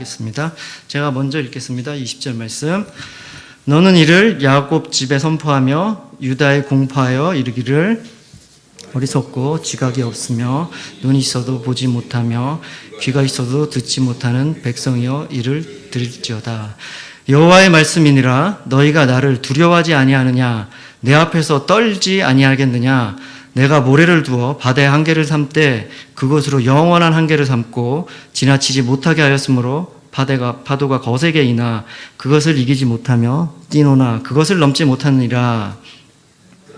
하겠습니다. 제가 먼저 읽겠습니다. 20절 말씀. 너는 이를 야곱 집에 선포하며 유다에 공포하여 이르기를 어리석고 지각이 없으며 눈이 있어도 보지 못하며 귀가 있어도 듣지 못하는 백성이여 이를 들을지어다. 여호와의 말씀이니라. 너희가 나를 두려워하지 아니하느냐? 내 앞에서 떨지 아니하겠느냐? 내가 모래를 두어 바다의 한계를 삼되 그곳으로 영원한 한계를 삼고 지나치지 못하게 하였으므로 파도가 거세게 이나 그것을 이기지 못하며 뛰노나 그것을 넘지 못하느니라.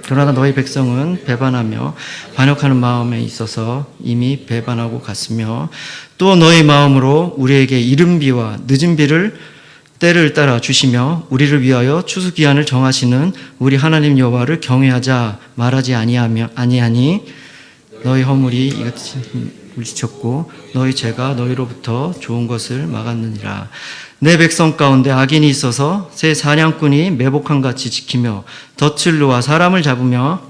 그러나 너희 백성은 배반하며 반역하는 마음에 있어서 이미 배반하고 갔으며 또 너희 마음으로 우리에게 이른 비와 늦은 비를 때를 따라 주시며 우리를 위하여 추수기한을 정하시는 우리 하나님 여호와를 경외하자 말하지 아니하니 너희 허물이 이같이 물리쳤고 너희 죄가 너희로부터 좋은 것을 막았느니라. 내 백성 가운데 악인이 있어서 새 사냥꾼이 매복함같이 지키며 덫을 놓아 사람을 잡으며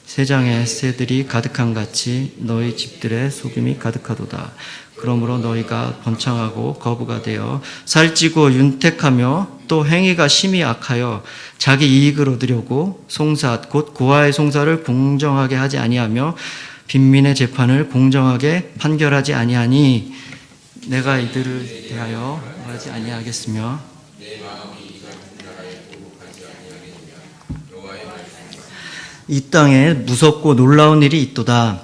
새장에 새들이 가득한 같이 너희 집들의 속임이 가득하도다. 그러므로 너희가 번창하고 거부가 되어 살찌고 윤택하며 또 행위가 심히 악하여 자기 이익을 얻으려고 송사 곧 고아의 송사를 공정하게 하지 아니하며 빈민의 재판을 공정하게 판결하지 아니하니 내가 이들을 대하여 말하지 아니하겠으며 이 땅에 무섭고 놀라운 일이 있도다.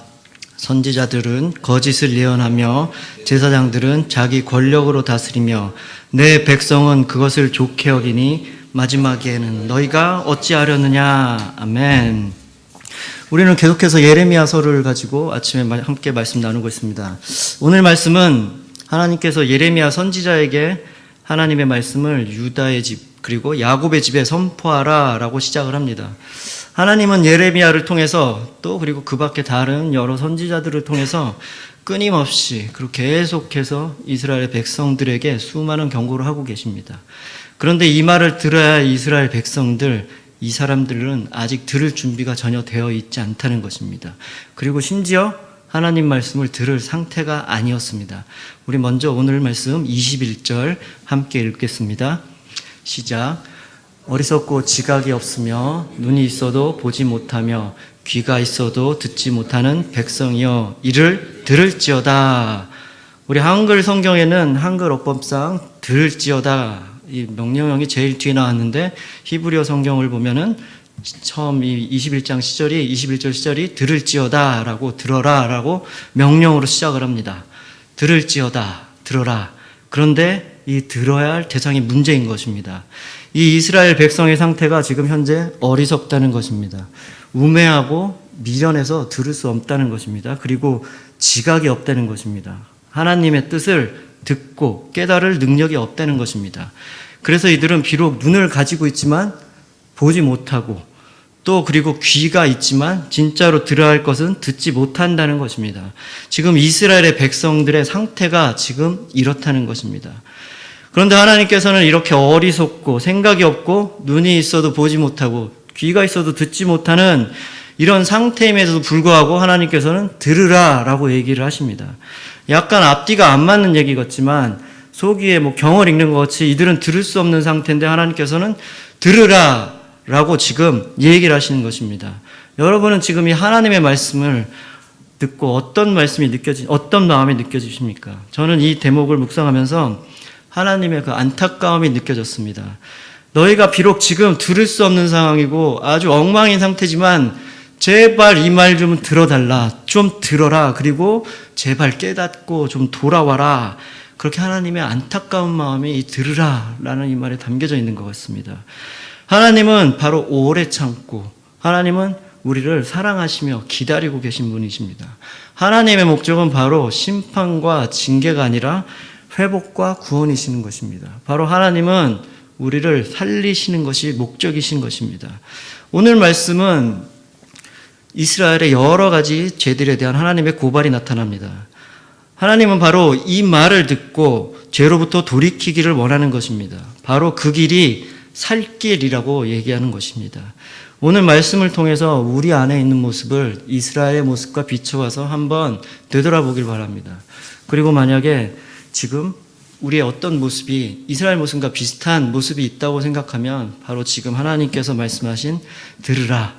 선지자들은 거짓을 예언하며 제사장들은 자기 권력으로 다스리며 내 백성은 그것을 좋게 여기니 마지막에는 너희가 어찌하려느냐. 아멘. 우리는 계속해서 예레미야서를 가지고 아침에 함께 말씀 나누고 있습니다. 오늘 말씀은 하나님께서 예레미야 선지자에게 하나님의 말씀을 유다의 집 그리고 야곱의 집에 선포하라 라고 시작을 합니다. 하나님은 예레미야를 통해서 또 그리고 그 밖에 다른 여러 선지자들을 통해서 끊임없이 그리고 계속해서 이스라엘 백성들에게 수많은 경고를 하고 계십니다. 그런데 이 말을 들어야 이스라엘 백성들, 이 사람들은 아직 들을 준비가 전혀 되어 있지 않다는 것입니다. 그리고 심지어 하나님 말씀을 들을 상태가 아니었습니다. 우리 먼저 오늘 말씀 21절 함께 읽겠습니다. 시작. 어리석고 지각이 없으며 눈이 있어도 보지 못하며 귀가 있어도 듣지 못하는 백성이여 이를 들을지어다. 우리 한글 성경에는 한글 어법상 들을지어다 이 명령형이 제일 뒤에 나왔는데 히브리어 성경을 보면은 처음 이 21절 시절이 들을지어다 라고 들어라 라고 명령으로 시작을 합니다. 들을지어다 들어라. 그런데 이 들어야 할 대상이 문제인 것입니다. 이 이스라엘 백성의 상태가 지금 현재 어리석다는 것입니다. 우매하고 미련해서 들을 수 없다는 것입니다. 그리고 지각이 없다는 것입니다. 하나님의 뜻을 듣고 깨달을 능력이 없다는 것입니다. 그래서 이들은 비록 눈을 가지고 있지만 보지 못하고 또 그리고 귀가 있지만 진짜로 들어야 할 것은 듣지 못한다는 것입니다. 지금 이스라엘의 백성들의 상태가 지금 이렇다는 것입니다. 그런데 하나님께서는 이렇게 어리석고 생각이 없고 눈이 있어도 보지 못하고 귀가 있어도 듣지 못하는 이런 상태임에도 불구하고 하나님께서는 들으라 라고 얘기를 하십니다. 약간 앞뒤가 안 맞는 얘기 같지만 속이에 경을 읽는 것 같이 이들은 들을 수 없는 상태인데 하나님께서는 들으라 라고 지금 얘기를 하시는 것입니다. 여러분은 지금 이 하나님의 말씀을 듣고 어떤 마음이 느껴지십니까? 저는 이 대목을 묵상하면서 하나님의 그 안타까움이 느껴졌습니다. 너희가 비록 지금 들을 수 없는 상황이고 아주 엉망인 상태지만 제발 이 말 좀 들어달라. 좀 들어라. 그리고 제발 깨닫고 좀 돌아와라. 그렇게 하나님의 안타까운 마음이 이 들으라 라는 이 말에 담겨져 있는 것 같습니다. 하나님은 바로 오래 참고 하나님은 우리를 사랑하시며 기다리고 계신 분이십니다. 하나님의 목적은 바로 심판과 징계가 아니라 회복과 구원이시는 것입니다. 바로 하나님은 우리를 살리시는 것이 목적이신 것입니다. 오늘 말씀은 이스라엘의 여러 가지 죄들에 대한 하나님의 고발이 나타납니다. 하나님은 바로 이 말을 듣고 죄로부터 돌이키기를 원하는 것입니다. 바로 그 길이 살 길이라고 얘기하는 것입니다. 오늘 말씀을 통해서 우리 안에 있는 모습을 이스라엘의 모습과 비춰봐서 한번 되돌아보길 바랍니다. 그리고 만약에 지금 우리의 어떤 모습이 이스라엘 모습과 비슷한 모습이 있다고 생각하면 바로 지금 하나님께서 말씀하신 들으라,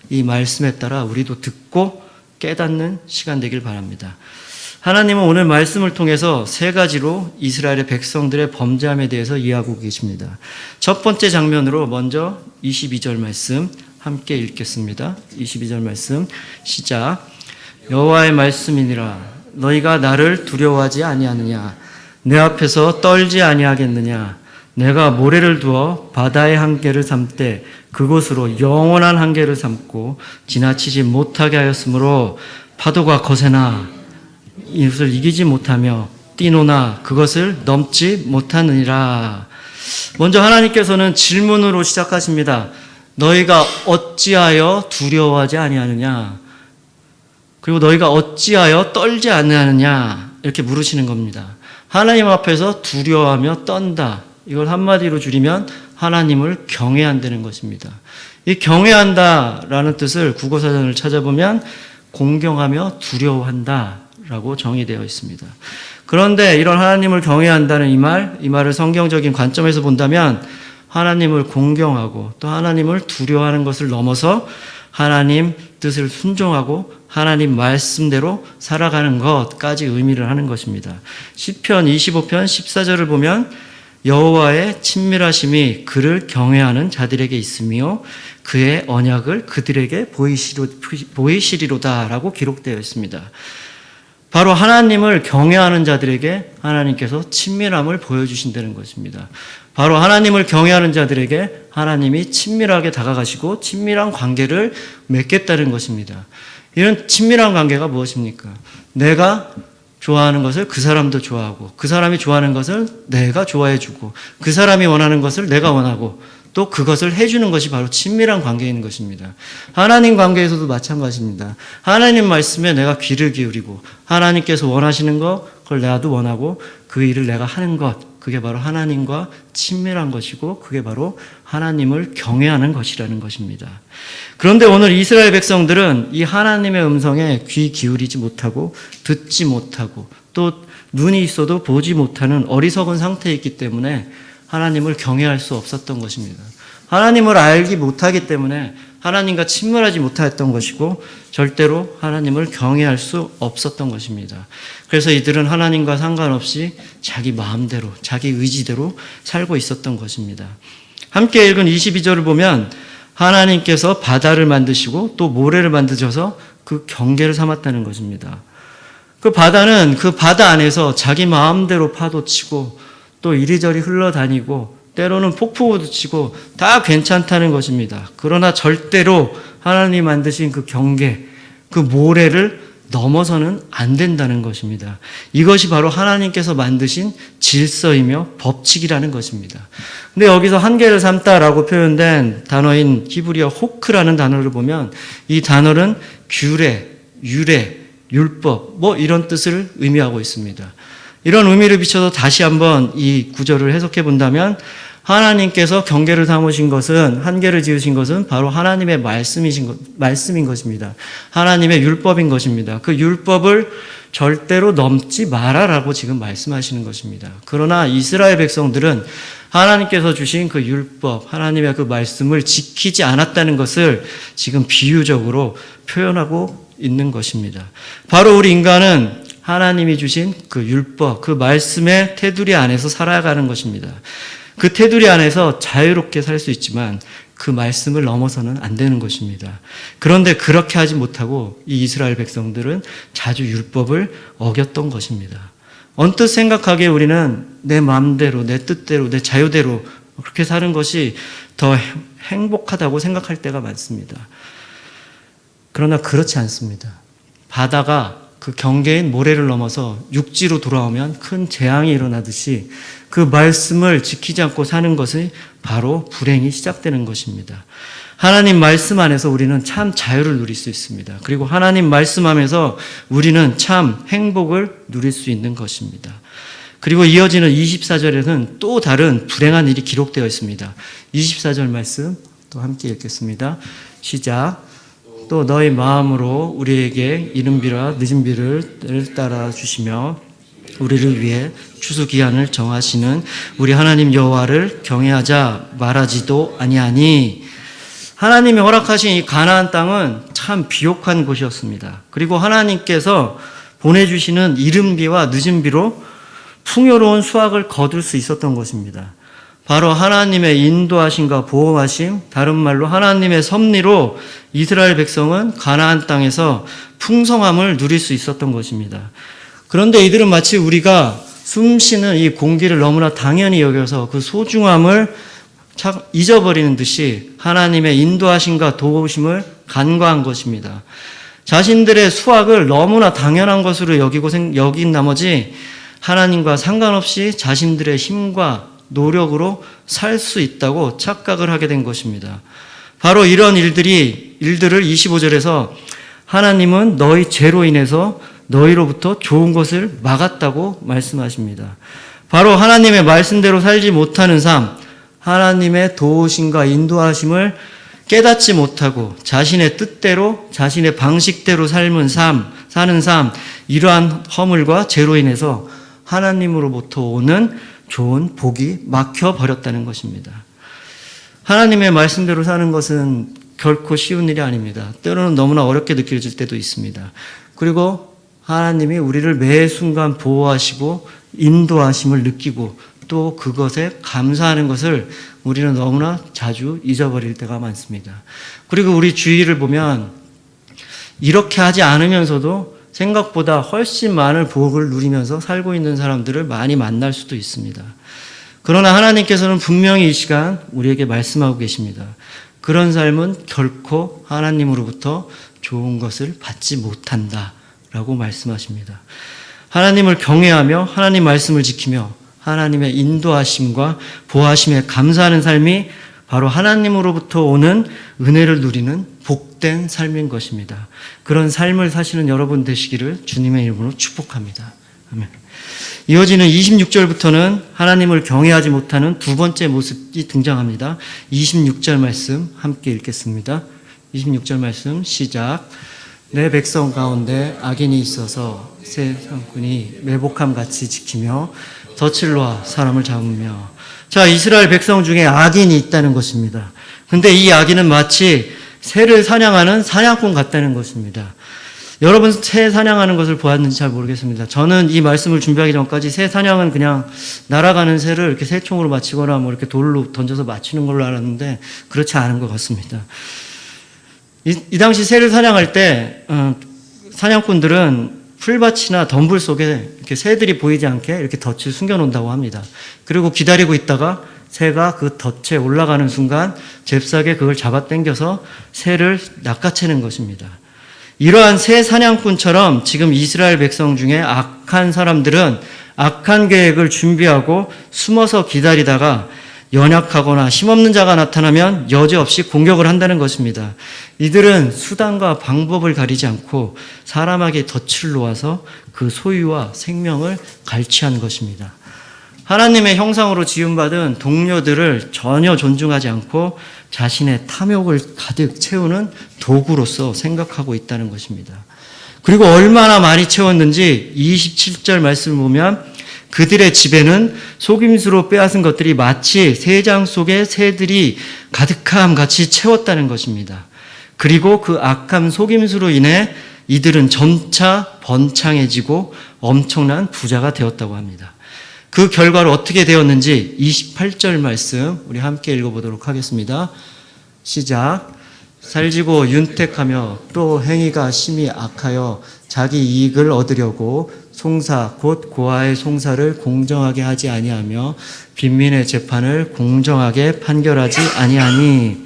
이 말씀에 따라 우리도 듣고 깨닫는 시간 되길 바랍니다. 하나님은 오늘 말씀을 통해서 세 가지로 이스라엘의 백성들의 범죄함에 대해서 이해하고 계십니다. 첫 번째 장면으로 먼저 22절 말씀 함께 읽겠습니다. 22절 말씀 시작. 여호와의 말씀이니라. 너희가 나를 두려워하지 아니하느냐? 내 앞에서 떨지 아니하겠느냐? 내가 모래를 두어 바다의 한계를 삼되 그곳으로 영원한 한계를 삼고 지나치지 못하게 하였으므로 파도가 거세나 이것을 이기지 못하며 뛰노나 그것을 넘지 못하느니라. 먼저 하나님께서는 질문으로 시작하십니다. 너희가 어찌하여 두려워하지 아니하느냐? 그리고 너희가 어찌하여 떨지 아니하느냐? 이렇게 물으시는 겁니다. 하나님 앞에서 두려워하며 떤다. 이걸 한마디로 줄이면 하나님을 경외한다는 것입니다. 이 경외한다라는 뜻을 국어사전을 찾아보면 공경하며 두려워한다라고 정의되어 있습니다. 그런데 이런 하나님을 경외한다는 이 말을 성경적인 관점에서 본다면 하나님을 공경하고 또 하나님을 두려워하는 것을 넘어서 하나님 뜻을 순종하고 하나님 말씀대로 살아가는 것까지 의미를 하는 것입니다. 시편 25편 14절을 보면 여호와의 친밀하심이 그를 경외하는 자들에게 있으며 그의 언약을 그들에게 보이시리로다라고 기록되어 있습니다. 바로 하나님을 경외하는 자들에게 하나님께서 친밀함을 보여주신다는 것입니다. 바로 하나님을 경외하는 자들에게 하나님이 친밀하게 다가가시고 친밀한 관계를 맺겠다는 것입니다. 이런 친밀한 관계가 무엇입니까? 내가 좋아하는 것을 그 사람도 좋아하고 그 사람이 좋아하는 것을 내가 좋아해주고 그 사람이 원하는 것을 내가 원하고 또 그것을 해주는 것이 바로 친밀한 관계인 것입니다. 하나님 관계에서도 마찬가지입니다. 하나님 말씀에 내가 귀를 기울이고 하나님께서 원하시는 것 그걸 나도 원하고 그 일을 내가 하는 것 그게 바로 하나님과 친밀한 것이고 그게 바로 하나님을 경외하는 것이라는 것입니다. 그런데 오늘 이스라엘 백성들은 이 하나님의 음성에 귀 기울이지 못하고 듣지 못하고 또 눈이 있어도 보지 못하는 어리석은 상태에 있기 때문에 하나님을 경외할 수 없었던 것입니다. 하나님을 알기 못하기 때문에 하나님과 친밀하지 못했던 것이고 절대로 하나님을 경외할 수 없었던 것입니다. 그래서 이들은 하나님과 상관없이 자기 마음대로 자기 의지대로 살고 있었던 것입니다. 함께 읽은 22절을 보면 하나님께서 바다를 만드시고 또 모래를 만드셔서 그 경계를 삼았다는 것입니다. 그 바다는 그 바다 안에서 자기 마음대로 파도치고 또 이리저리 흘러다니고 때로는 폭풍우도 치고 다 괜찮다는 것입니다. 그러나 절대로 하나님이 만드신 그 경계, 그 모래를 넘어서는 안 된다는 것입니다. 이것이 바로 하나님께서 만드신 질서이며 법칙이라는 것입니다. 근데 여기서 한계를 삼다라고 표현된 단어인 히브리어 호크라는 단어를 보면 이 단어는 규례, 유례, 율법 뭐 이런 뜻을 의미하고 있습니다. 이런 의미를 비춰서 다시 한번 이 구절을 해석해 본다면 하나님께서 경계를 삼으신 것은 한계를 지으신 것은 바로 하나님의 말씀인 것입니다. 하나님의 율법인 것입니다. 그 율법을 절대로 넘지 마라라고 지금 말씀하시는 것입니다. 그러나 이스라엘 백성들은 하나님께서 주신 그 율법, 하나님의 그 말씀을 지키지 않았다는 것을 지금 비유적으로 표현하고 있는 것입니다. 바로 우리 인간은 하나님이 주신 그 율법, 그 말씀의 테두리 안에서 살아가는 것입니다. 그 테두리 안에서 자유롭게 살 수 있지만 그 말씀을 넘어서는 안 되는 것입니다. 그런데 그렇게 하지 못하고 이 이스라엘 백성들은 자주 율법을 어겼던 것입니다. 언뜻 생각하기에 우리는 내 마음대로, 내 뜻대로, 내 자유대로 그렇게 사는 것이 더 행복하다고 생각할 때가 많습니다. 그러나 그렇지 않습니다. 바다가 그 경계인 모래를 넘어서 육지로 돌아오면 큰 재앙이 일어나듯이 그 말씀을 지키지 않고 사는 것이 바로 불행이 시작되는 것입니다. 하나님 말씀 안에서 우리는 참 자유를 누릴 수 있습니다. 그리고 하나님 말씀 안에서 우리는 참 행복을 누릴 수 있는 것입니다. 그리고 이어지는 24절에는 또 다른 불행한 일이 기록되어 있습니다. 24절 말씀 또 함께 읽겠습니다. 시작. 또 너희 마음으로 우리에게 이른 비라 늦은 비를 따라 주시며 우리를 위해 추수기한을 정하시는 우리 하나님 여호와를 경외하자 말하지도 아니하니. 하나님이 허락하신 이 가나안 땅은 참 비옥한 곳이었습니다. 그리고 하나님께서 보내주시는 이른 비와 늦은 비로 풍요로운 수확을 거둘 수 있었던 것입니다. 바로 하나님의 인도하심과 보호하심, 다른 말로 하나님의 섭리로 이스라엘 백성은 가나안 땅에서 풍성함을 누릴 수 있었던 것입니다. 그런데 이들은 마치 우리가 숨쉬는 이 공기를 너무나 당연히 여겨서 그 소중함을 잊어버리는 듯이 하나님의 인도하심과 도우심을 간과한 것입니다. 자신들의 수확을 너무나 당연한 것으로 여긴 나머지 하나님과 상관없이 자신들의 힘과 노력으로 살 수 있다고 착각을 하게 된 것입니다. 바로 이런 일들을 25절에서 하나님은 너희 죄로 인해서 너희로부터 좋은 것을 막았다고 말씀하십니다. 바로 하나님의 말씀대로 살지 못하는 삶, 하나님의 도우심과 인도하심을 깨닫지 못하고 자신의 뜻대로, 자신의 방식대로 사는 삶, 이러한 허물과 죄로 인해서 하나님으로부터 오는 좋은 복이 막혀버렸다는 것입니다. 하나님의 말씀대로 사는 것은 결코 쉬운 일이 아닙니다. 때로는 너무나 어렵게 느껴질 때도 있습니다. 그리고 하나님이 우리를 매 순간 보호하시고 인도하심을 느끼고 또 그것에 감사하는 것을 우리는 너무나 자주 잊어버릴 때가 많습니다. 그리고 우리 주위를 보면 이렇게 하지 않으면서도 생각보다 훨씬 많은 복을 누리면서 살고 있는 사람들을 많이 만날 수도 있습니다. 그러나 하나님께서는 분명히 이 시간 우리에게 말씀하고 계십니다. 그런 삶은 결코 하나님으로부터 좋은 것을 받지 못한다 라고 말씀하십니다. 하나님을 경외하며 하나님 말씀을 지키며 하나님의 인도하심과 보호하심에 감사하는 삶이 바로 하나님으로부터 오는 은혜를 누리는 복된 삶인 것입니다. 그런 삶을 사시는 여러분 되시기를 주님의 이름으로 축복합니다. 아멘. 이어지는 26절부터는 하나님을 경외하지 못하는 두 번째 모습이 등장합니다. 26절 말씀 함께 읽겠습니다. 26절 말씀 시작. 내 백성 가운데 악인이 있어서 새 상군이 매복함같이 지키며 덫을 놓아 사람을 잡으며. 자, 이스라엘 백성 중에 악인이 있다는 것입니다. 근데 이 악인은 마치 새를 사냥하는 사냥꾼 같다는 것입니다. 여러분 새 사냥하는 것을 보았는지 잘 모르겠습니다. 저는 이 말씀을 준비하기 전까지 새 사냥은 그냥 날아가는 새를 이렇게 새총으로 맞히거나 뭐 이렇게 돌로 던져서 맞히는 걸로 알았는데 그렇지 않은 것 같습니다. 이 당시 새를 사냥할 때 사냥꾼들은 풀밭이나 덤불 속에 이렇게 새들이 보이지 않게 이렇게 덫을 숨겨놓는다고 합니다. 그리고 기다리고 있다가 새가 그 덫에 올라가는 순간 잽싸게 그걸 잡아당겨서 새를 낚아채는 것입니다. 이러한 새 사냥꾼처럼 지금 이스라엘 백성 중에 악한 사람들은 악한 계획을 준비하고 숨어서 기다리다가 연약하거나 힘없는 자가 나타나면 여지없이 공격을 한다는 것입니다. 이들은 수단과 방법을 가리지 않고 사람에게 덫을 놓아서 그 소유와 생명을 갈취한 것입니다. 하나님의 형상으로 지음받은 동료들을 전혀 존중하지 않고 자신의 탐욕을 가득 채우는 도구로서 생각하고 있다는 것입니다. 그리고 얼마나 많이 채웠는지 27절 말씀을 보면 그들의 집에는 속임수로 빼앗은 것들이 마치 새장 속에 새들이 가득함 같이 채웠다는 것입니다. 그리고 그 악한 속임수로 인해 이들은 점차 번창해지고 엄청난 부자가 되었다고 합니다. 그 결과로 어떻게 되었는지 28절 말씀 우리 함께 읽어보도록 하겠습니다. 시작. 살지고 윤택하며 또 행위가 심히 악하여 자기 이익을 얻으려고 송사 곧 고아의 송사를 공정하게 하지 아니하며 빈민의 재판을 공정하게 판결하지 아니하니.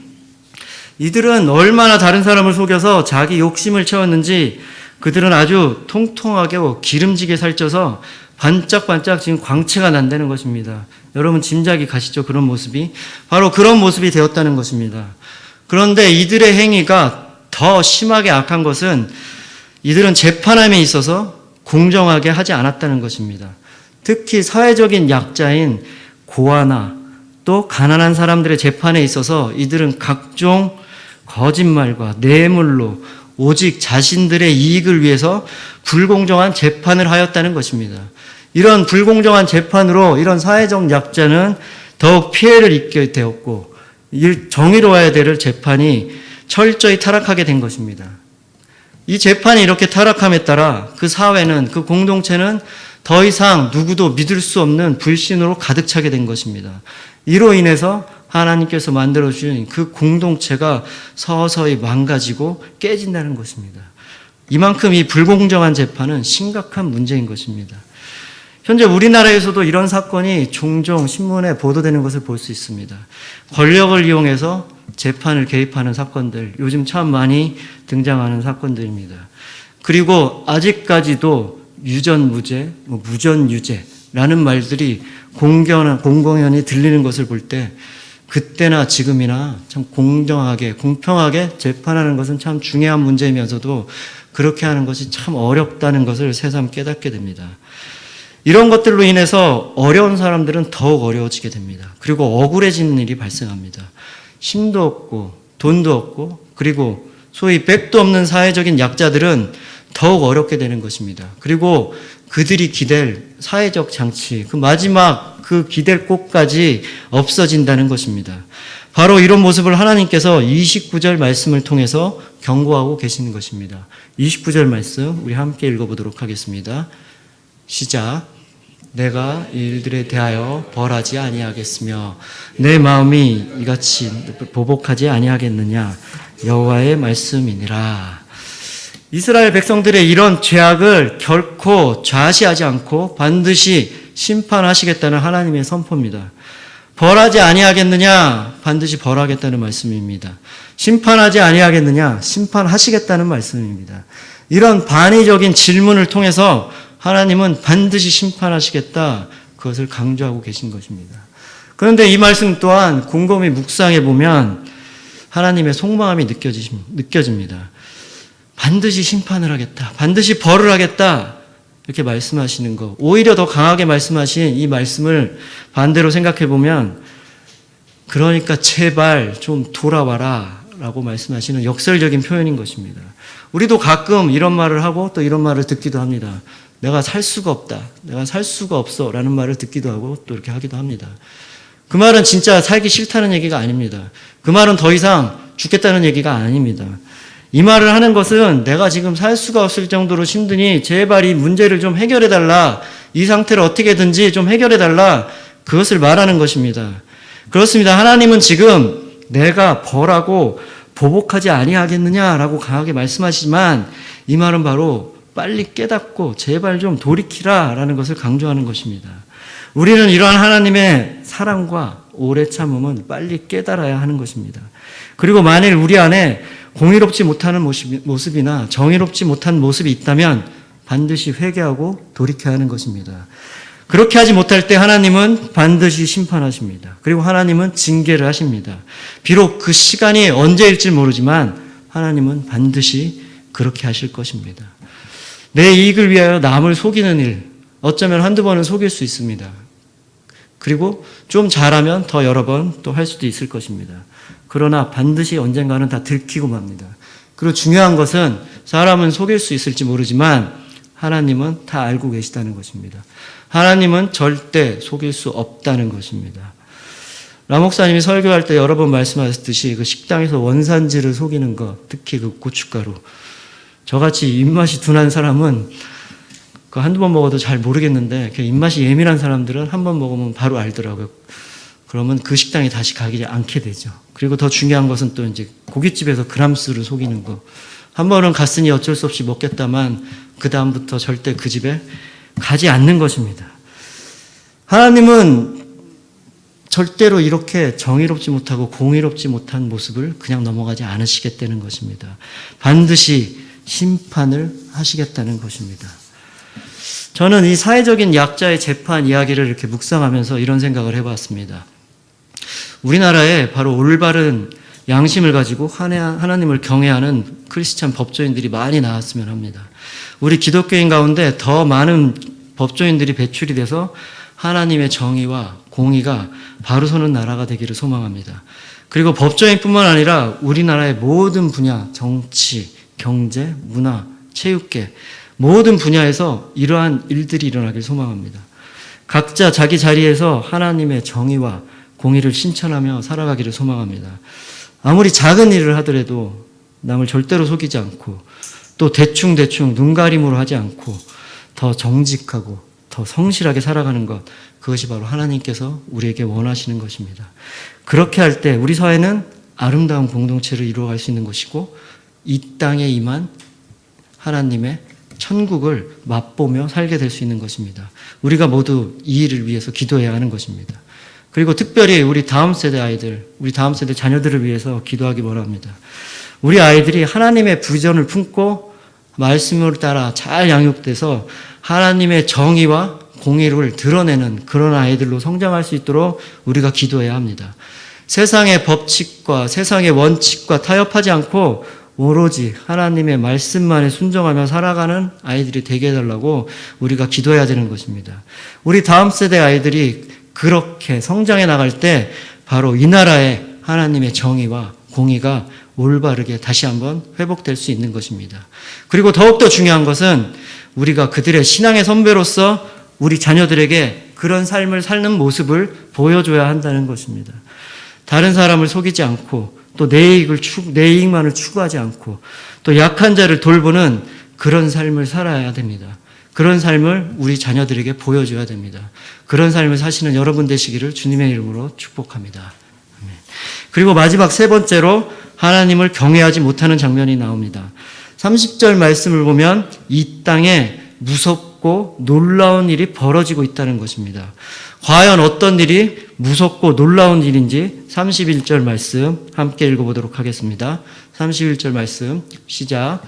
이들은 얼마나 다른 사람을 속여서 자기 욕심을 채웠는지 그들은 아주 통통하게 기름지게 살쪄서 반짝반짝 지금 광채가 난다는 것입니다. 여러분 짐작이 가시죠? 그런 모습이 바로 그런 모습이 되었다는 것입니다. 그런데 이들의 행위가 더 심하게 악한 것은 이들은 재판함에 있어서 공정하게 하지 않았다는 것입니다. 특히 사회적인 약자인 고아나 또 가난한 사람들의 재판에 있어서 이들은 각종 거짓말과 뇌물로 오직 자신들의 이익을 위해서 불공정한 재판을 하였다는 것입니다. 이런 불공정한 재판으로 이런 사회적 약자는 더욱 피해를 입게 되었고 정의로워야 될 재판이 철저히 타락하게 된 것입니다. 이 재판이 이렇게 타락함에 따라 그 사회는, 그 공동체는 더 이상 누구도 믿을 수 없는 불신으로 가득 차게 된 것입니다. 이로 인해서 하나님께서 만들어주신 그 공동체가 서서히 망가지고 깨진다는 것입니다. 이만큼 이 불공정한 재판은 심각한 문제인 것입니다. 현재 우리나라에서도 이런 사건이 종종 신문에 보도되는 것을 볼 수 있습니다. 권력을 이용해서 재판을 개입하는 사건들, 요즘 참 많이 등장하는 사건들입니다. 그리고 아직까지도 유전무죄, 무전유죄라는 말들이 공공연히 들리는 것을 볼 때 그때나 지금이나 참 공정하게, 공평하게 재판하는 것은 참 중요한 문제이면서도 그렇게 하는 것이 참 어렵다는 것을 새삼 깨닫게 됩니다. 이런 것들로 인해서 어려운 사람들은 더욱 어려워지게 됩니다. 그리고 억울해지는 일이 발생합니다. 힘도 없고 돈도 없고 그리고 소위 백도 없는 사회적인 약자들은 더욱 어렵게 되는 것입니다. 그리고 그들이 기댈 사회적 장치, 그 마지막 그 기댈 곳까지 없어진다는 것입니다. 바로 이런 모습을 하나님께서 29절 말씀을 통해서 경고하고 계시는 것입니다. 29절 말씀 우리 함께 읽어보도록 하겠습니다. 시작. 내가 이 일들에 대하여 벌하지 아니하겠으며 내 마음이 이같이 보복하지 아니하겠느냐 여호와의 말씀이니라. 이스라엘 백성들의 이런 죄악을 결코 좌시하지 않고 반드시 심판하시겠다는 하나님의 선포입니다. 벌하지 아니하겠느냐, 반드시 벌하겠다는 말씀입니다. 심판하지 아니하겠느냐, 심판하시겠다는 말씀입니다. 이런 반의적인 질문을 통해서 하나님은 반드시 심판하시겠다, 그것을 강조하고 계신 것입니다. 그런데 이 말씀 또한 곰곰이 묵상해 보면 하나님의 속마음이 느껴집니다. 반드시 심판을 하겠다, 반드시 벌을 하겠다, 이렇게 말씀하시는 것, 오히려 더 강하게 말씀하신 이 말씀을 반대로 생각해 보면 그러니까 제발 좀 돌아와라 라고 말씀하시는 역설적인 표현인 것입니다. 우리도 가끔 이런 말을 하고 또 이런 말을 듣기도 합니다. 내가 살 수가 없다, 내가 살 수가 없어 라는 말을 듣기도 하고 또 이렇게 하기도 합니다. 그 말은 진짜 살기 싫다는 얘기가 아닙니다. 그 말은 더 이상 죽겠다는 얘기가 아닙니다. 이 말을 하는 것은 내가 지금 살 수가 없을 정도로 힘드니 제발 이 문제를 좀 해결해달라, 이 상태를 어떻게든지 좀 해결해달라, 그것을 말하는 것입니다. 그렇습니다. 하나님은 지금 내가 벌하고 보복하지 아니하겠느냐라고 강하게 말씀하시지만 이 말은 바로 빨리 깨닫고 제발 좀 돌이키라 라는 것을 강조하는 것입니다. 우리는 이러한 하나님의 사랑과 오래 참음은 빨리 깨달아야 하는 것입니다. 그리고 만일 우리 안에 공의롭지 못하는 모습이나 정의롭지 못한 모습이 있다면 반드시 회개하고 돌이켜야 하는 것입니다. 그렇게 하지 못할 때 하나님은 반드시 심판하십니다. 그리고 하나님은 징계를 하십니다. 비록 그 시간이 언제일지 모르지만 하나님은 반드시 그렇게 하실 것입니다. 내 이익을 위하여 남을 속이는 일, 어쩌면 한두 번은 속일 수 있습니다. 그리고 좀 잘하면 더 여러 번 또 할 수도 있을 것입니다. 그러나 반드시 언젠가는 다 들키고 맙니다. 그리고 중요한 것은 사람은 속일 수 있을지 모르지만 하나님은 다 알고 계시다는 것입니다. 하나님은 절대 속일 수 없다는 것입니다. 라 목사님이 설교할 때 여러 번 말씀하셨듯이 그 식당에서 원산지를 속이는 것, 특히 그 고춧가루, 저같이 입맛이 둔한 사람은 그 한두 번 먹어도 잘 모르겠는데 입맛이 예민한 사람들은 한 번 먹으면 바로 알더라고요. 그러면 그 식당에 다시 가기 않게 되죠. 그리고 더 중요한 것은 또 이제 고깃집에서 그람수를 속이는 거. 한 번은 갔으니 어쩔 수 없이 먹겠다만 그 다음부터 절대 그 집에 가지 않는 것입니다. 하나님은 절대로 이렇게 정의롭지 못하고 공의롭지 못한 모습을 그냥 넘어가지 않으시겠다는 것입니다. 반드시 심판을 하시겠다는 것입니다. 저는 이 사회적인 약자의 재판 이야기를 이렇게 묵상하면서 이런 생각을 해봤습니다. 우리나라에 바로 올바른 양심을 가지고 하나님을 경외하는 크리스찬 법조인들이 많이 나왔으면 합니다. 우리 기독교인 가운데 더 많은 법조인들이 배출이 돼서 하나님의 정의와 공의가 바로 서는 나라가 되기를 소망합니다. 그리고 법조인뿐만 아니라 우리나라의 모든 분야, 정치, 경제, 문화, 체육계 모든 분야에서 이러한 일들이 일어나길 소망합니다. 각자 자기 자리에서 하나님의 정의와 공의를 실천하며 살아가기를 소망합니다. 아무리 작은 일을 하더라도 남을 절대로 속이지 않고 또 대충 눈가림으로 하지 않고 더 정직하고 더 성실하게 살아가는 것, 그것이 바로 하나님께서 우리에게 원하시는 것입니다. 그렇게 할 때 우리 사회는 아름다운 공동체를 이루어갈 수 있는 것이고 이 땅에 임한 하나님의 천국을 맛보며 살게 될 수 있는 것입니다. 우리가 모두 이 일을 위해서 기도해야 하는 것입니다. 그리고 특별히 우리 다음 세대 아이들, 우리 다음 세대 자녀들을 위해서 기도하기 원합니다. 우리 아이들이 하나님의 비전을 품고 말씀을 따라 잘 양육돼서 하나님의 정의와 공의를 드러내는 그런 아이들로 성장할 수 있도록 우리가 기도해야 합니다. 세상의 법칙과 세상의 원칙과 타협하지 않고 오로지 하나님의 말씀만에 순종하며 살아가는 아이들이 되게 해달라고 우리가 기도해야 되는 것입니다. 우리 다음 세대 아이들이 그렇게 성장해 나갈 때 바로 이 나라에 하나님의 정의와 공의가 올바르게 다시 한번 회복될 수 있는 것입니다. 그리고 더욱더 중요한 것은 우리가 그들의 신앙의 선배로서 우리 자녀들에게 그런 삶을 사는 모습을 보여줘야 한다는 것입니다. 다른 사람을 속이지 않고 또 내 이익만을 추구하지 않고 또 약한 자를 돌보는 그런 삶을 살아야 됩니다. 그런 삶을 우리 자녀들에게 보여줘야 됩니다. 그런 삶을 사시는 여러분 되시기를 주님의 이름으로 축복합니다. 그리고 마지막 세 번째로 하나님을 경외하지 못하는 장면이 나옵니다. 30절 말씀을 보면 이 땅에 무섭고 놀라운 일이 벌어지고 있다는 것입니다. 과연 어떤 일이 무섭고 놀라운 일인지 31절 말씀 함께 읽어보도록 하겠습니다. 31절 말씀 시작.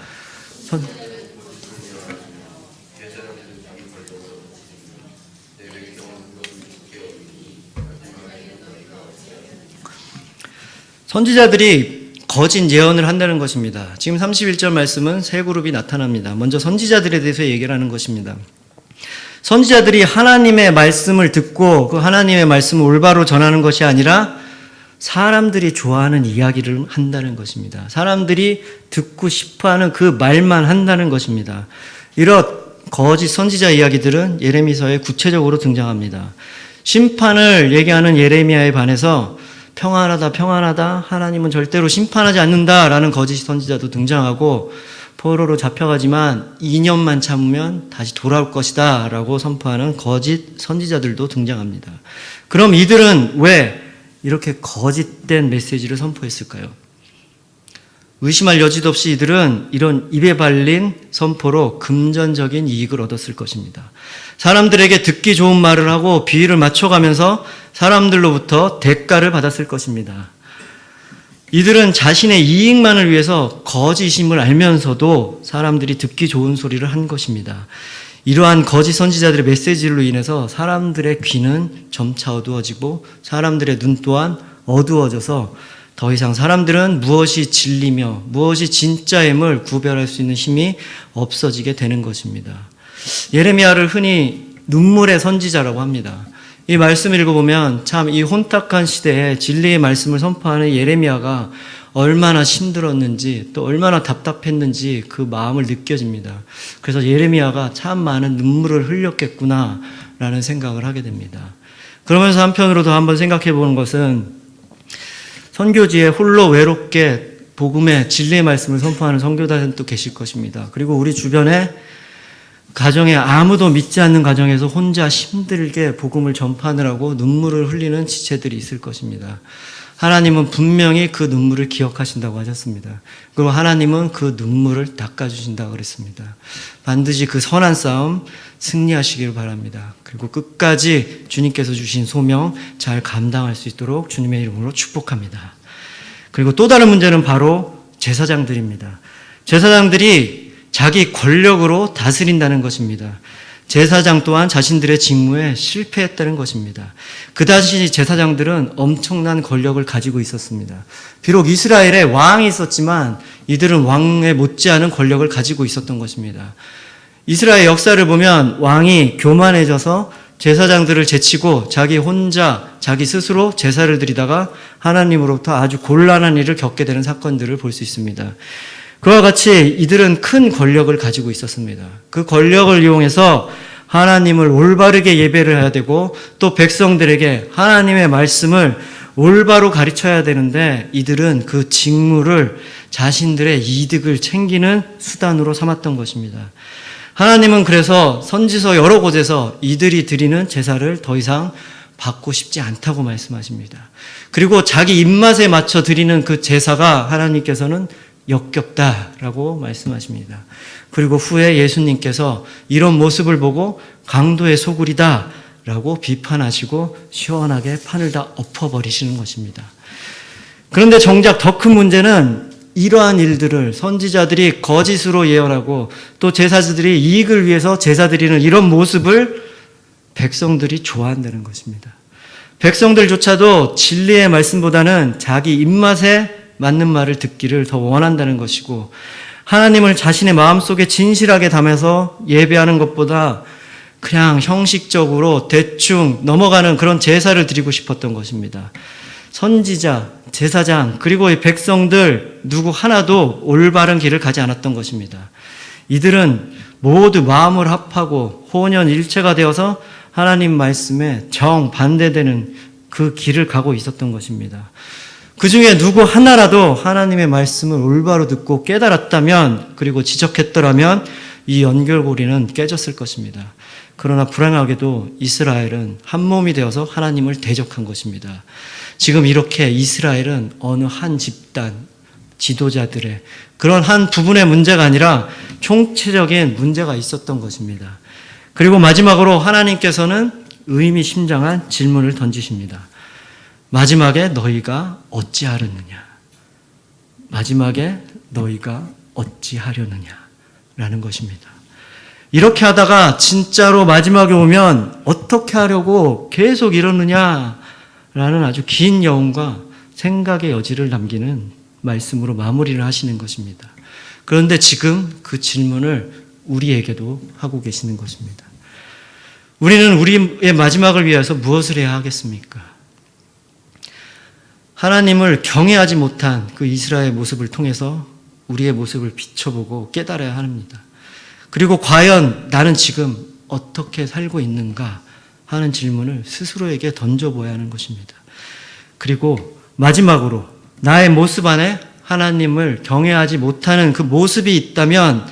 선지자들이 거짓 예언을 한다는 것입니다. 지금 31절 말씀은 세 그룹이 나타납니다. 먼저 선지자들에 대해서 얘기를 하는 것입니다. 선지자들이 하나님의 말씀을 듣고 그 하나님의 말씀을 올바로 전하는 것이 아니라 사람들이 좋아하는 이야기를 한다는 것입니다. 사람들이 듣고 싶어하는 그 말만 한다는 것입니다. 이런 거짓 선지자 이야기들은 예레미서에 구체적으로 등장합니다. 심판을 얘기하는 예레미야에 반해서 평안하다, 하나님은 절대로 심판하지 않는다라는 거짓 선지자도 등장하고 포로로 잡혀가지만 2년만 참으면 다시 돌아올 것이다 라고 선포하는 거짓 선지자들도 등장합니다. 그럼 이들은 왜 이렇게 거짓된 메시지를 선포했을까요? 의심할 여지도 없이 이들은 이런 입에 발린 선포로 금전적인 이익을 얻었을 것입니다. 사람들에게 듣기 좋은 말을 하고 비위를 맞춰가면서 사람들로부터 대가를 받았을 것입니다. 이들은 자신의 이익만을 위해서 거짓임을 알면서도 사람들이 듣기 좋은 소리를 한 것입니다. 이러한 거짓 선지자들의 메시지로 인해서 사람들의 귀는 점차 어두워지고 사람들의 눈 또한 어두워져서 더 이상 사람들은 무엇이 진리며 무엇이 진짜임을 구별할 수 있는 힘이 없어지게 되는 것입니다. 예레미야를 흔히 눈물의 선지자라고 합니다. 이 말씀을 읽어보면 참 이 혼탁한 시대에 진리의 말씀을 선포하는 예레미야가 얼마나 힘들었는지 또 얼마나 답답했는지 그 마음을 느껴집니다. 그래서 예레미야가 참 많은 눈물을 흘렸겠구나라는 생각을 하게 됩니다. 그러면서 한편으로도 한번 생각해 보는 것은 선교지에 홀로 외롭게 복음의 진리의 말씀을 선포하는 선교사들도 계실 것입니다. 그리고 우리 주변에 가정에 아무도 믿지 않는 가정에서 혼자 힘들게 복음을 전파하느라고 눈물을 흘리는 지체들이 있을 것입니다. 하나님은 분명히 그 눈물을 기억하신다고 하셨습니다. 그리고 하나님은 그 눈물을 닦아주신다고 그랬습니다. 반드시 그 선한 싸움 승리하시길 바랍니다. 그리고 끝까지 주님께서 주신 소명 잘 감당할 수 있도록 주님의 이름으로 축복합니다. 그리고 또 다른 문제는 바로 제사장들입니다. 제사장들이 자기 권력으로 다스린다는 것입니다. 제사장 또한 자신들의 직무에 실패했다는 것입니다. 그 당시 제사장들은 엄청난 권력을 가지고 있었습니다. 비록 이스라엘에 왕이 있었지만 이들은 왕에 못지않은 권력을 가지고 있었던 것입니다. 이스라엘 역사를 보면 왕이 교만해져서 제사장들을 제치고 자기 혼자 자기 스스로 제사를 드리다가 하나님으로부터 아주 곤란한 일을 겪게 되는 사건들을 볼 수 있습니다. 그와 같이 이들은 큰 권력을 가지고 있었습니다. 그 권력을 이용해서 하나님을 올바르게 예배를 해야 되고 또 백성들에게 하나님의 말씀을 올바로 가르쳐야 되는데 이들은 그 직무를 자신들의 이득을 챙기는 수단으로 삼았던 것입니다. 하나님은 그래서 선지서 여러 곳에서 이들이 드리는 제사를 더 이상 받고 싶지 않다고 말씀하십니다. 그리고 자기 입맛에 맞춰 드리는 그 제사가 하나님께서는 역겹다라고 말씀하십니다. 그리고 후에 예수님께서 이런 모습을 보고 강도의 소굴이다 라고 비판하시고 시원하게 판을 다 엎어버리시는 것입니다. 그런데 정작 더 큰 문제는 이러한 일들을 선지자들이 거짓으로 예언하고 또 제사장들이 이익을 위해서 제사 드리는 이런 모습을 백성들이 좋아한다는 것입니다. 백성들조차도 진리의 말씀보다는 자기 입맛에 맞는 말을 듣기를 더 원한다는 것이고 하나님을 자신의 마음속에 진실하게 담아서 예배하는 것보다 그냥 형식적으로 대충 넘어가는 그런 제사를 드리고 싶었던 것입니다. 선지자, 제사장, 그리고 이 백성들 누구 하나도 올바른 길을 가지 않았던 것입니다. 이들은 모두 마음을 합하고 혼연일체가 되어서 하나님 말씀에 정반대되는 그 길을 가고 있었던 것입니다. 그 중에 누구 하나라도 하나님의 말씀을 올바로 듣고 깨달았다면 그리고 지적했더라면 이 연결고리는 깨졌을 것입니다. 그러나 불행하게도 이스라엘은 한 몸이 되어서 하나님을 대적한 것입니다. 지금 이렇게 이스라엘은 어느 한 집단, 지도자들의 그런 한 부분의 문제가 아니라 총체적인 문제가 있었던 것입니다. 그리고 마지막으로 하나님께서는 의미심장한 질문을 던지십니다. 마지막에 너희가 어찌하려느냐? 마지막에 너희가 어찌하려느냐? 라는 것입니다. 이렇게 하다가 진짜로 마지막에 오면 어떻게 하려고 계속 이러느냐? 라는 아주 긴 여운과 생각의 여지를 남기는 말씀으로 마무리를 하시는 것입니다. 그런데 지금 그 질문을 우리에게도 하고 계시는 것입니다. 우리는 우리의 마지막을 위해서 무엇을 해야 하겠습니까? 하나님을 경외하지 못한 그 이스라엘의 모습을 통해서 우리의 모습을 비춰보고 깨달아야 합니다. 그리고 과연 나는 지금 어떻게 살고 있는가 하는 질문을 스스로에게 던져보아야 하는 것입니다. 그리고 마지막으로 나의 모습 안에 하나님을 경외하지 못하는 그 모습이 있다면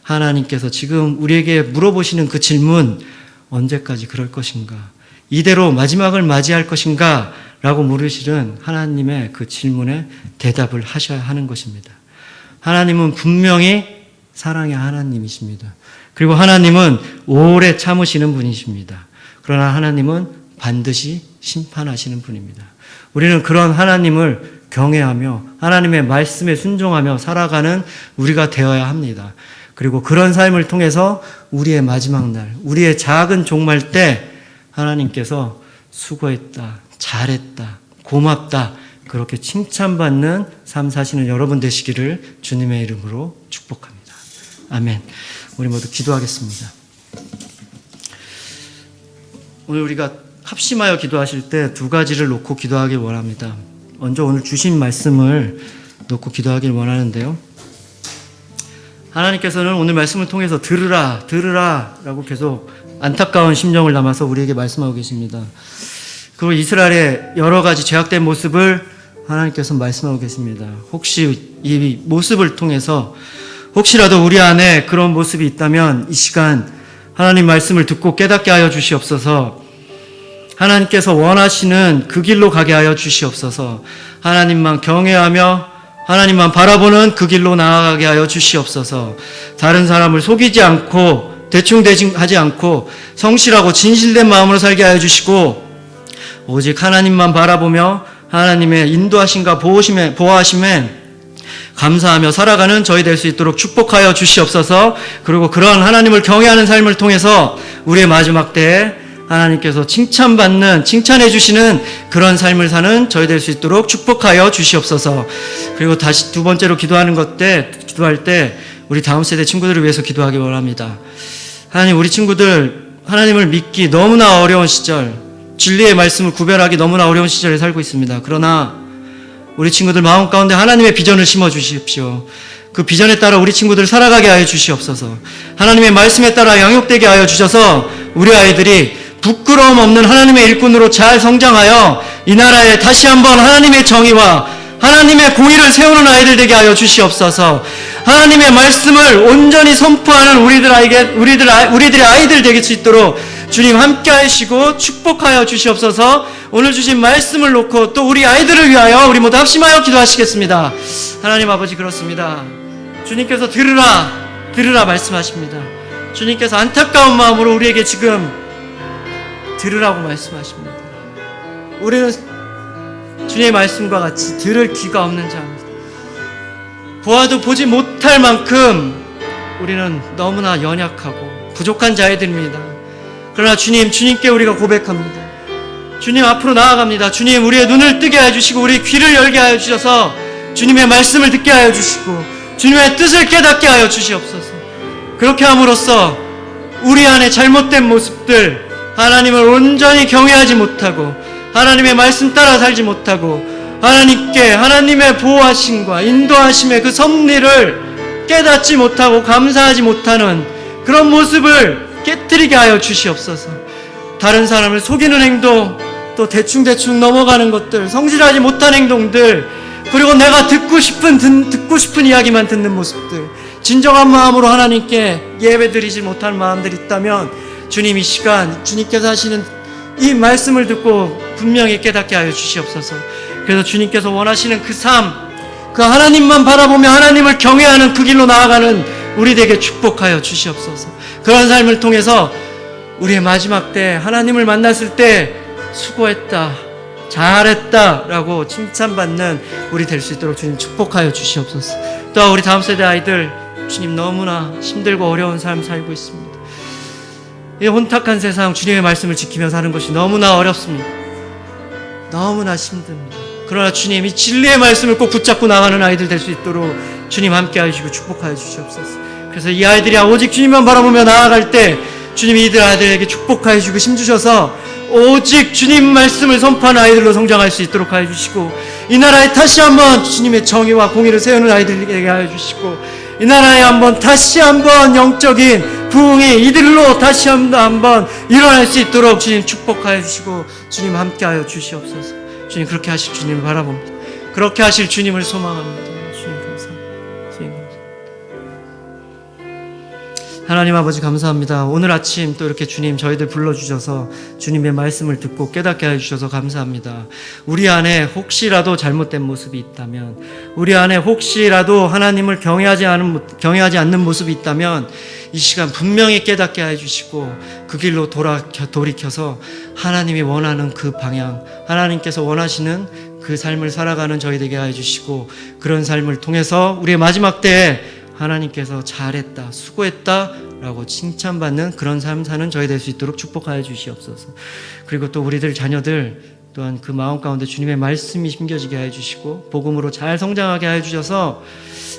하나님께서 지금 우리에게 물어보시는 그 질문, 언제까지 그럴 것인가? 이대로 마지막을 맞이할 것인가? 라고 물으시는 하나님의 그 질문에 대답을 하셔야 하는 것입니다. 하나님은 분명히 사랑의 하나님이십니다. 그리고 하나님은 오래 참으시는 분이십니다. 그러나 하나님은 반드시 심판하시는 분입니다. 우리는 그런 하나님을 경외하며 하나님의 말씀에 순종하며 살아가는 우리가 되어야 합니다. 그리고 그런 삶을 통해서 우리의 마지막 날, 우리의 작은 종말 때 하나님께서 수고했다, 잘했다, 고맙다 그렇게 칭찬받는 삶 사시는 여러분 되시기를 주님의 이름으로 축복합니다. 아멘. 우리 모두 기도하겠습니다. 오늘 우리가 합심하여 기도하실 때 두 가지를 놓고 기도하길 원합니다. 먼저 오늘 주신 말씀을 놓고 기도하길 원하는데요. 하나님께서는 오늘 말씀을 통해서 들으라, 들으라 라고 계속 안타까운 심정을 담아서 우리에게 말씀하고 계십니다. 그리고 이스라엘의 여러 가지 죄악된 모습을 하나님께서 말씀하고 계십니다. 혹시 이 모습을 통해서 혹시라도 우리 안에 그런 모습이 있다면 이 시간 하나님 말씀을 듣고 깨닫게 하여 주시옵소서. 하나님께서 원하시는 그 길로 가게 하여 주시옵소서. 하나님만 경외하며 하나님만 바라보는 그 길로 나아가게 하여 주시옵소서. 다른 사람을 속이지 않고 대충대충하지 않고 성실하고 진실된 마음으로 살게 하여 주시고 오직 하나님만 바라보며 하나님의 인도하심과 보호하심에 감사하며 살아가는 저희 될 수 있도록 축복하여 주시옵소서. 그리고 그런 하나님을 경외하는 삶을 통해서 우리의 마지막 때에 하나님께서 칭찬해 주시는 그런 삶을 사는 저희 될 수 있도록 축복하여 주시옵소서. 그리고 다시 두 번째로 기도할 때 우리 다음 세대 친구들을 위해서 기도하기 원합니다. 하나님, 우리 친구들 하나님을 믿기 너무나 어려운 시절, 진리의 말씀을 구별하기 너무나 어려운 시절에 살고 있습니다. 그러나 우리 친구들 마음 가운데 하나님의 비전을 심어 주십시오. 그 비전에 따라 우리 친구들 살아가게 하여 주시옵소서. 하나님의 말씀에 따라 양육되게 하여 주셔서 우리 아이들이 부끄러움 없는 하나님의 일꾼으로 잘 성장하여 이 나라에 다시 한번 하나님의 정의와 하나님의 공의를 세우는 아이들 되게 하여 주시옵소서. 하나님의 말씀을 온전히 선포하는 우리들의 아이들 되게 수 있도록 주님 함께 하시고 축복하여 주시옵소서. 오늘 주신 말씀을 놓고 또 우리 아이들을 위하여 우리 모두 합심하여 기도하시겠습니다. 하나님 아버지, 그렇습니다. 주님께서 들으라 말씀하십니다. 주님께서 안타까운 마음으로 우리에게 지금 들으라고 말씀하십니다. 우리는 주님의 말씀과 같이 들을 귀가 없는 자입니다. 보아도 보지 못할 만큼 우리는 너무나 연약하고 부족한 자들입니다. 그러나 주님께 우리가 고백합니다. 주님 앞으로 나아갑니다. 주님, 우리의 눈을 뜨게 해주시고 우리의 귀를 열게 하여 주셔서 주님의 말씀을 듣게 하여 주시고 주님의 뜻을 깨닫게 하여 주시옵소서. 그렇게 함으로써 우리 안에 잘못된 모습들, 하나님을 온전히 경외하지 못하고 하나님의 말씀 따라 살지 못하고 하나님의 보호하심과 인도하심의 그 섭리를 깨닫지 못하고 감사하지 못하는 그런 모습을 깨트리게 하여 주시옵소서. 다른 사람을 속이는 행동, 또 대충 넘어가는 것들, 성실하지 못한 행동들, 그리고 내가 듣고 싶은 이야기만 듣는 모습들, 진정한 마음으로 하나님께 예배드리지 못한 마음들이 있다면 주님, 이 시간 주님께서 하시는 이 말씀을 듣고 분명히 깨닫게 하여 주시옵소서. 그래서 주님께서 원하시는 그 삶, 그 하나님만 바라보며 하나님을 경외하는 그 길로 나아가는 우리에게 축복하여 주시옵소서. 그런 삶을 통해서 우리의 마지막 때 하나님을 만났을 때 수고했다, 잘했다 라고 칭찬받는 우리 될 수 있도록 주님 축복하여 주시옵소서. 또 우리 다음 세대 아이들, 주님 너무나 힘들고 어려운 삶 살고 있습니다. 이 혼탁한 세상 주님의 말씀을 지키며 사는 것이 너무나 어렵습니다. 너무나 힘듭니다. 그러나 주님, 이 진리의 말씀을 꼭 붙잡고 나가는 아이들 될 수 있도록 주님 함께 하시고 축복하여 주시옵소서. 그래서 이 아이들이 오직 주님만 바라보며 나아갈 때 주님, 이들 아이들에게 축복하여 주시고 힘주셔서 오직 주님 말씀을 선포하는 아이들로 성장할 수 있도록 하여 주시고, 이 나라에 다시 한번 주님의 정의와 공의를 세우는 아이들에게 하여 주시고, 이 나라에 다시 한번 영적인 부흥이 이들로 다시 한번 일어날 수 있도록 주님 축복하여 주시고 주님 함께하여 주시옵소서. 주님, 그렇게 하실 주님을 바라봅니다. 그렇게 하실 주님을 소망합니다. 주님 감사합니다. 주님 감사합니다. 하나님 아버지 감사합니다. 오늘 아침 또 이렇게 주님 저희들 불러주셔서 주님의 말씀을 듣고 깨닫게 해주셔서 감사합니다. 우리 안에 혹시라도 잘못된 모습이 있다면, 우리 안에 혹시라도 하나님을 경외하지 않는 모습이 있다면 이 시간 분명히 깨닫게 해주시고 그 길로 돌이켜서 하나님이 원하는 그 방향, 하나님께서 원하시는 그 삶을 살아가는 저희 되게 해주시고, 그런 삶을 통해서 우리의 마지막 때에 하나님께서 잘했다, 수고했다 라고 칭찬받는 그런 삶 사는 저희 될 수 있도록 축복하여 주시옵소서. 그리고 또 우리들 자녀들 또한 그 마음 가운데 주님의 말씀이 심겨지게 해주시고 복음으로 잘 성장하게 해주셔서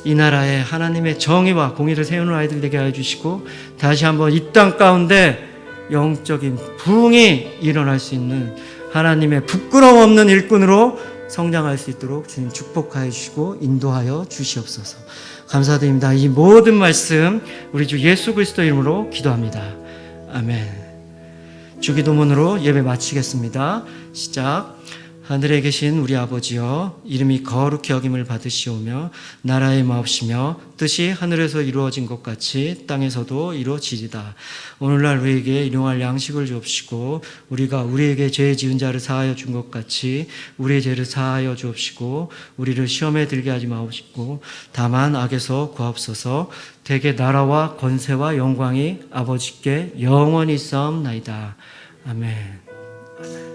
이 나라에 하나님의 정의와 공의를 세우는 아이들 되게 해주시고, 다시 한번 이 땅 가운데 영적인 부흥이 일어날 수 있는 하나님의 부끄러움 없는 일꾼으로 성장할 수 있도록 주님 축복하여 주시고 인도하여 주시옵소서. 감사드립니다. 이 모든 말씀 우리 주 예수 그리스도 이름으로 기도합니다. 아멘. 주기도문으로 예배 마치겠습니다. 시작. 하늘에 계신 우리 아버지여, 이름이 거룩히 여김을 받으시오며 나라의 마옵시며 뜻이 하늘에서 이루어진 것 같이 땅에서도 이루어지리다. 오늘날 우리에게 일용할 양식을 주옵시고 우리가 우리에게 죄 지은 자를 사하여 준 것 같이 우리의 죄를 사하여 주옵시고 우리를 시험에 들게 하지 마옵시고 다만 악에서 구하옵소서. 대개 나라와 권세와 영광이 아버지께 영원히 있사옵나이다. 아멘.